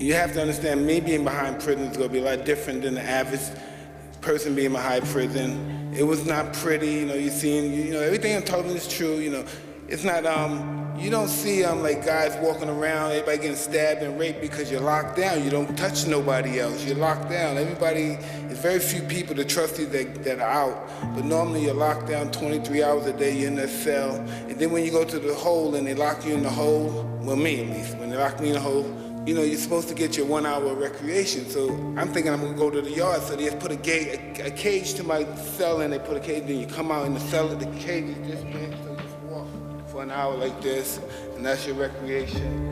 You have to understand, me being behind prison is going to be a lot different than the average person being behind prison. It was not pretty, you see, everything on television is true, It's not, you don't see like guys walking around, everybody getting stabbed and raped because you're locked down. You don't touch nobody else, you're locked down. There's very few people to trust you that are out, but normally you're locked down 23 hours a day, you're in a cell. And then when you go to the hole and they lock you in the hole, well, me at least, when they lock me in the hole, you're supposed to get your 1 hour of recreation. So I'm thinking I'm gonna go to the yard. So they just put a cage to my cell, and they put a cage, then you come out in the cell, the cage is this big, so you just walk for an hour like this, and that's your recreation.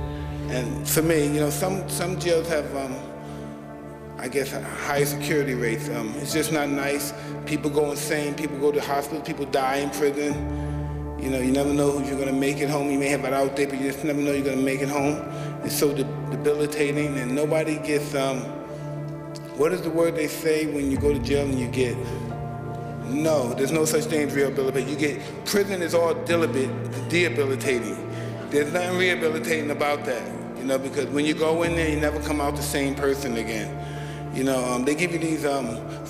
And for me, some jails have, I guess, high security rates. It's just not nice. People go insane, people go to hospitals, people die in prison. You never know who you're gonna make it home. You may have it out there, but you just never know you're gonna make it home. It's so debilitating, and nobody gets, what is the word they say when you go to jail and you get? No, there's no such thing as rehabilitation. Prison is all debilitating. There's nothing rehabilitating about that, because when you go in there, you never come out the same person again. They give you these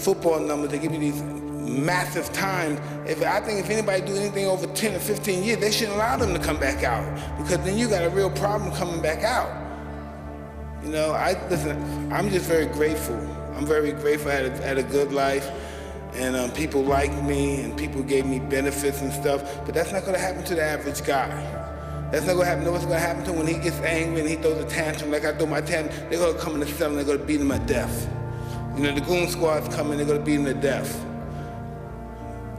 football numbers, they give you these massive times. I think if anybody do anything over 10 or 15 years, they shouldn't allow them to come back out, because then you got a real problem coming back out. Listen, I'm just very grateful. I'm very grateful I had a good life, and people liked me, and people gave me benefits and stuff, but that's not gonna happen to the average guy. That's not gonna happen. Know what's gonna happen to him when he gets angry and he throws a tantrum like I throw my tantrum? They're gonna come in the cell and they're gonna beat him to death. The goon squad's coming, they're gonna beat him to death.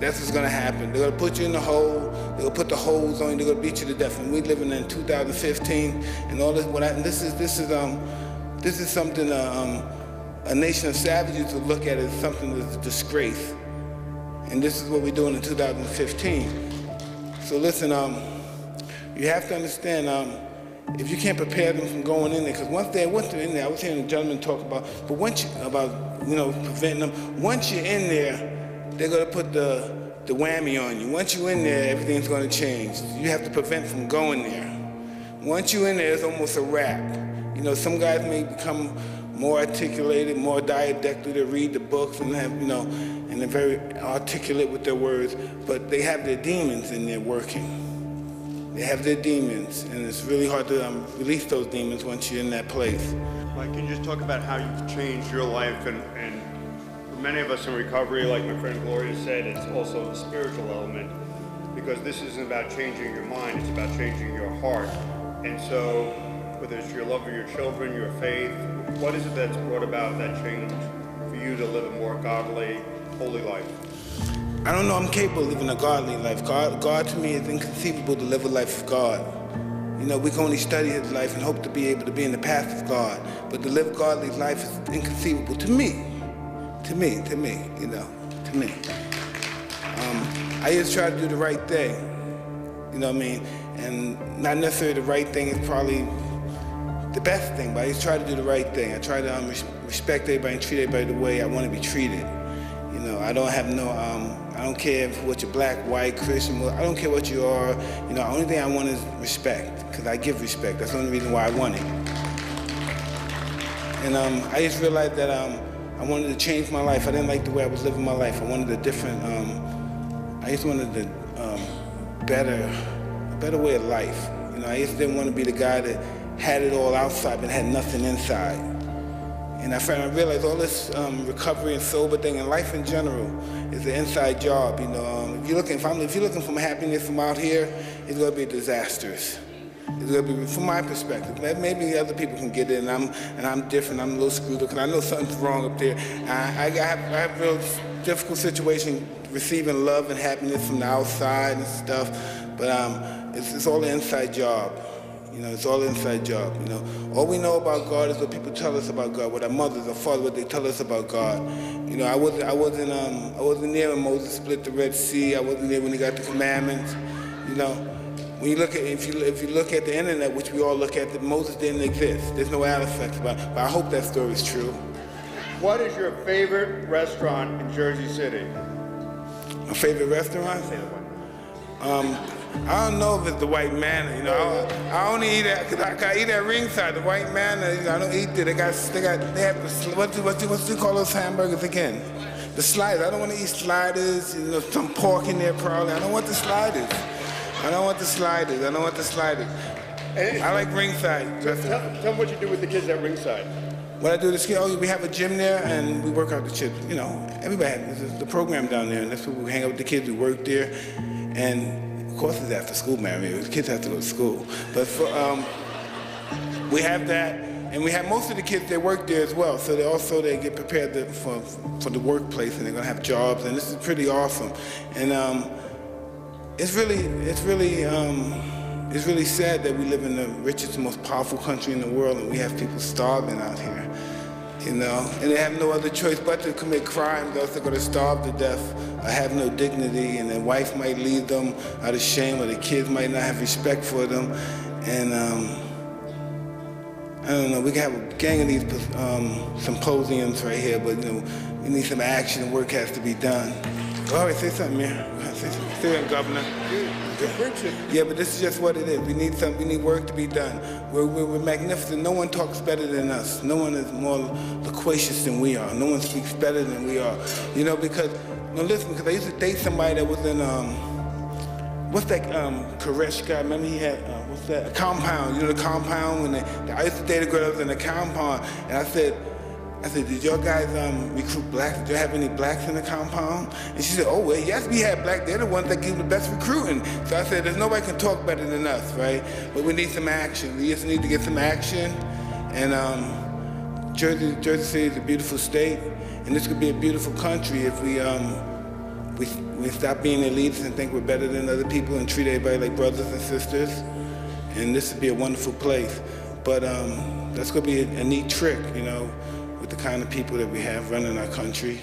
That's what's gonna happen. They're gonna put you in the hole, they're gonna put the holes on you, they're gonna beat you to death. And we're living in 2015, and all this, this is something a nation of savages would look at as something that's a disgrace. And this is what we're doing in 2015. So listen, you have to understand, if you can't prepare them from going in there, because once they're in there, I was hearing a gentleman talk about, preventing them. Once you're in there, they're gonna put the whammy on you. Once you're in there, everything's gonna change. You have to prevent from going there. Once you're in there, it's almost a wrap. Some guys may become more articulated, more didactic, to read the books and have, and they're very articulate with their words, but they have their demons in there working. They have their demons, and it's really hard to release those demons once you're in that place. Mike, can you just talk about how you've changed your life, and for many of us in recovery, like my friend Gloria said, it's also a spiritual element, because this isn't about changing your mind, it's about changing your heart. And so, whether it's your love of your children, your faith, what is it that's brought about that change for you to live a more godly, holy life? I don't know, I'm capable of living a godly life. God to me is inconceivable to live a life of God. We can only study his life and hope to be able to be in the path of God. But to live a godly life is inconceivable to me. To me. I just try to do the right thing, And not necessarily the right thing is probably the best thing, but I just try to do the right thing. I try to respect everybody and treat everybody the way I want to be treated. I don't have I don't care what you're black, white, Christian, I don't care what you are. The only thing I want is respect, because I give respect. That's the only reason why I want it. And I just realized that I wanted to change my life. I didn't like the way I was living my life. I wanted a different, I just wanted a better way of life. I just didn't want to be the guy that had it all outside but had nothing inside. And I realized all this recovery and sober thing and life in general is an inside job. If you're looking for happiness from out here, it's going to be disastrous. It's going to be, from my perspective. Maybe other people can get it, and I'm different. I'm a little screwed up because I know something's wrong up there. I have a real difficult situation receiving love and happiness from the outside and stuff, but it's all an inside job. It's all an inside job. All we know about God is what people tell us about God, what our mothers or fathers, what they tell us about God. I wasn't there when Moses split the Red Sea. I wasn't there when he got the commandments. When you look at, if you look at the internet, which we all look at, that Moses didn't exist. There's no artifacts about it, but I hope that story is true. What is your favorite restaurant in Jersey City? My favorite restaurant? I don't know if it's the white manna, you know. I only eat it because I eat at ringside. The white manna, you know, I don't eat it. They have the, what do you call those hamburgers again? The sliders. I don't want to eat sliders. You know, some pork in there probably. I don't want the sliders. I don't want the sliders. I don't want the sliders. I like ringside. Tell me what you do with the kids at ringside. What I do is, we have a gym there and we work out the kids. You know, everybody has the program down there, and that's where we hang out with the kids. We work there, and of course, it's after school, man. I mean, the kids have to go to school. But we have that, and we have most of the kids, they work there as well. So they get prepared for the workplace, and they're gonna have jobs, and this is pretty awesome. And it's really sad that we live in the richest, most powerful country in the world, and we have people starving out here. You know, and they have no other choice but to commit crimes, else they're going to starve to death or have no dignity, and their wife might leave them out of shame, or the kids might not have respect for them. And I don't know, we can have a gang of these symposiums right here, but you know, we need some action and work has to be done. All right, say something, man. Say something, Governor. Yeah, but this is just what it is. We need work to be done. We're magnificent. No one talks better than us. No one is more loquacious than we are. No one speaks better than we are. You know, because, listen, because I used to date somebody that was in, what's that Koresh guy? Remember he had, what's that? A Compound. You know the Compound? When I used to date a girl that was in the Compound, and I said, did your guys recruit blacks? Did you have any blacks in the Compound? And she said, oh, well, yes, we had blacks. They're the ones that give the best recruiting. So I said, there's nobody can talk better than us, right? But we need some action. We just need to get some action. And Jersey City is a beautiful state, and this could be a beautiful country if we stop being elites and think we're better than other people and treat everybody like brothers and sisters. And this would be a wonderful place. But that's going to be a neat trick, you know, with the kind of people that we have running our country.